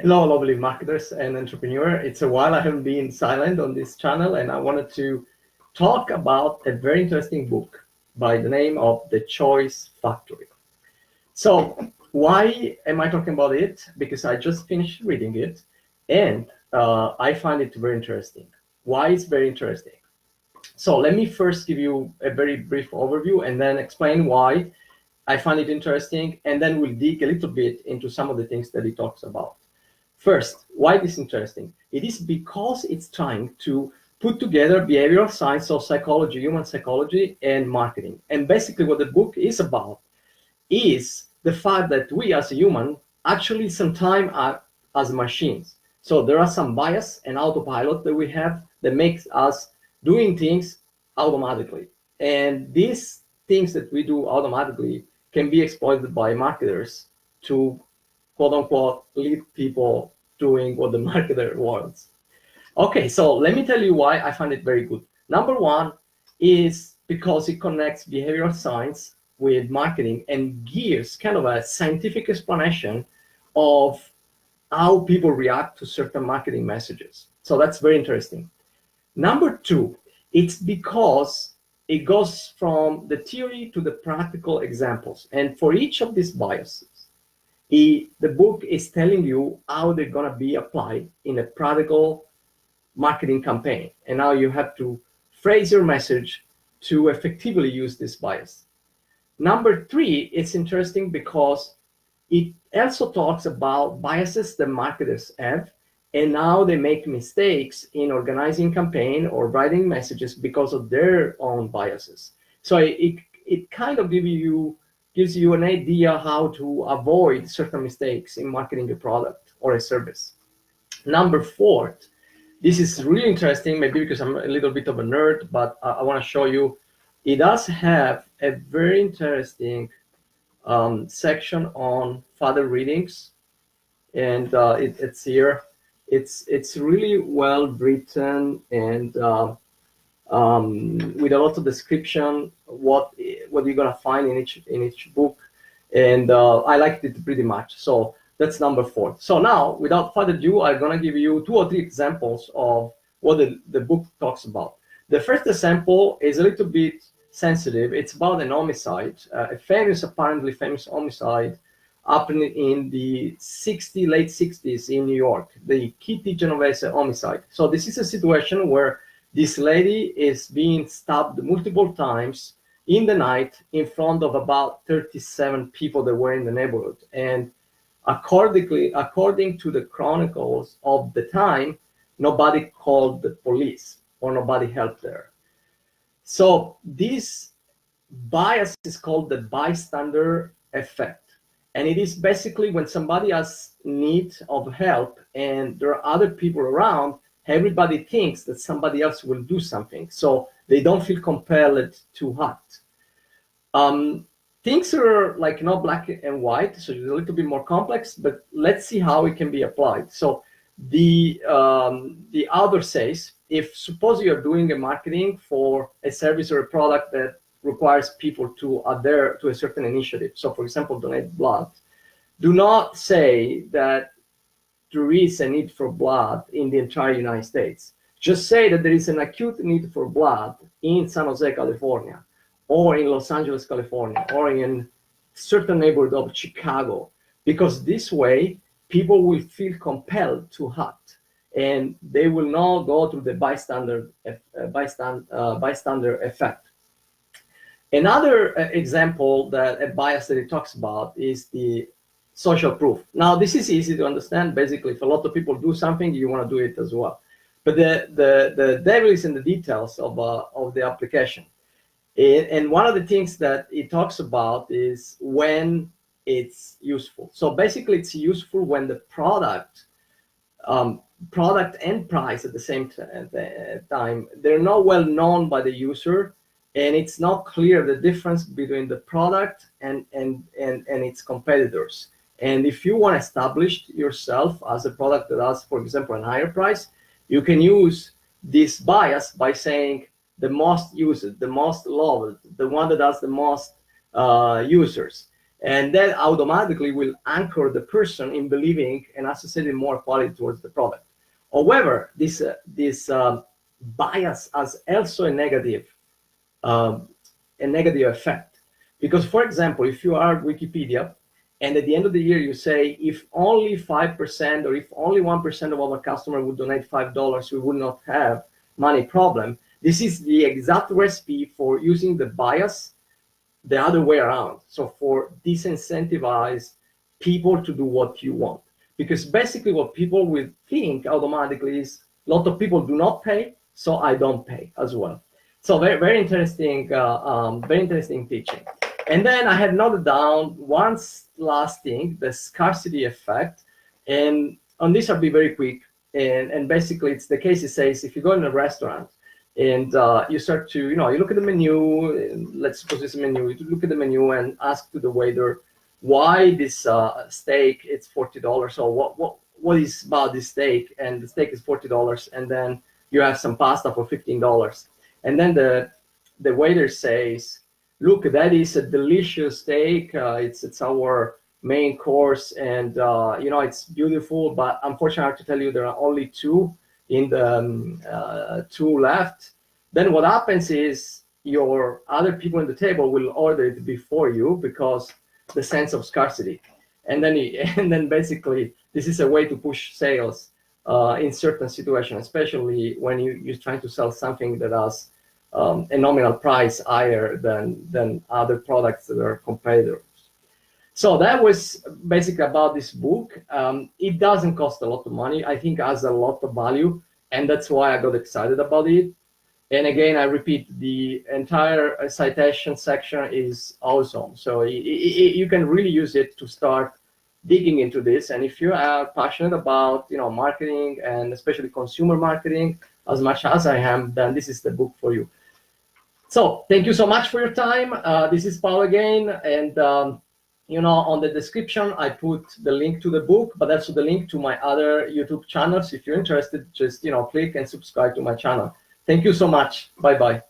Hello, lovely marketers and entrepreneur. It's a while I haven't been silent on this channel, and I wanted to talk about a very interesting book by the name of The Choice Factory. So, why am I talking about it? Because I just finished reading it, and I find it very interesting. Why it's very interesting? So, let me first give you a very brief overview and then explain why I find it interesting, and then we'll dig a little bit into some of the things that it talks about. First, why this is interesting? It is because it's trying to put together behavioral science or psychology, human psychology, and marketing. And basically what the book is about is the fact that we as a human actually sometimes are as machines. So there are some bias and autopilot that we have that makes us doing things automatically. And these things that we do automatically can be exploited by marketers to quote unquote lead people doing what the marketer wants. Okay, so let me tell you why I find it very good. Number one is because it connects behavioral science with marketing and gives kind of a scientific explanation of how people react to certain marketing messages. So that's very interesting. Number two, it's because it goes from the theory to the practical examples. And for each of these biases, the book is telling you how they're going to be applied in a practical marketing campaign and how you have to phrase your message to effectively use this bias. Number three, it's interesting because it also talks about biases that marketers have and how they make mistakes in organizing campaign or writing messages because of their own biases. So it kind of gives you an idea how to avoid certain mistakes in marketing a product or a service. Number four, this is really interesting, maybe because I'm a little bit of a nerd, but I want to show you, it does have a very interesting section on father readings, and it's here. It's really well written and with a lot of description what you're gonna find in each book, and I liked it pretty much. So that's number four. So now, without further ado, I'm gonna give you 2 or 3 examples of what the book talks about. The first example is a little bit sensitive. It's about an homicide, apparently famous homicide happened in the late 60s in New York, the Kitty Genovese homicide. So this is a situation where this lady is being stabbed multiple times in the night in front of about 37 people that were in the neighborhood. And according to the chronicles of the time, nobody called the police or nobody helped her. So this bias is called the bystander effect. And it is basically when somebody has need of help and there are other people around, everybody thinks that somebody else will do something. So they don't feel compelled to act. Things are like not black and white, so it's a little bit more complex, but let's see how it can be applied. So the author says, if suppose you're doing a marketing for a service or a product that requires people to adhere to a certain initiative. So for example, donate blood. Do not say that there is a need for blood in the entire United States. Just say that there is an acute need for blood in San Jose, California, or in Los Angeles, California, or in certain neighborhood of Chicago, because this way people will feel compelled to act and they will not go through the bystander effect. Another example that a bias that it talks about is the social proof. Now, this is easy to understand. Basically, if a lot of people do something, you want to do it as well. But the devil is in the details of the application. And one of the things that it talks about is when it's useful. So basically, it's useful when the product and price at the same time, they're not well known by the user, and it's not clear the difference between the product and its competitors. And if you want to establish yourself as a product that has, for example, a higher price, you can use this bias by saying the most used, the most loved, the one that has the most users. And that automatically will anchor the person in believing and associating more quality towards the product. However, this bias has also um, a negative effect, because, for example, if you are Wikipedia and at the end of the year you say, if only 5% or if only 1% of our customers would donate $5, we would not have money problem. This is the exact recipe for using the bias the other way around. So for disincentivize people to do what you want, because basically what people will think automatically is a lot of people do not pay, so I don't pay as well. So very interesting, very interesting teaching. And then I had noted down one last thing, the scarcity effect. And on this I'll be very quick. And basically it's the case. It says if you go in a restaurant and you start to, you look at the menu, let's suppose it's a menu, you look at the menu and ask to the waiter why this steak it's $40, or what is about this steak, and the steak is $40, and then you have some pasta for $15, and then the waiter says, look, that is a delicious steak, it's our main course, and it's beautiful, but unfortunately I have to tell you there are only two in the two left. Then what happens is your other people in the table will order it before you, because the sense of scarcity, and then basically this is a way to push sales in certain situations, especially when you're trying to sell something that has a nominal price higher than other products that are competitors. So that was basically about this book. It doesn't cost a lot of money. I think it has a lot of value, and that's why I got excited about it. And again, I repeat, the entire citation section is awesome. So you can really use it to start digging into this. And if you are passionate about marketing, and especially consumer marketing as much as I am, then this is the book for you. So thank you so much for your time. This is Paul again, and on the description I put the link to the book, but also the link to my other YouTube channels. If you're interested, just click and subscribe to my channel. Thank you so much. Bye-bye.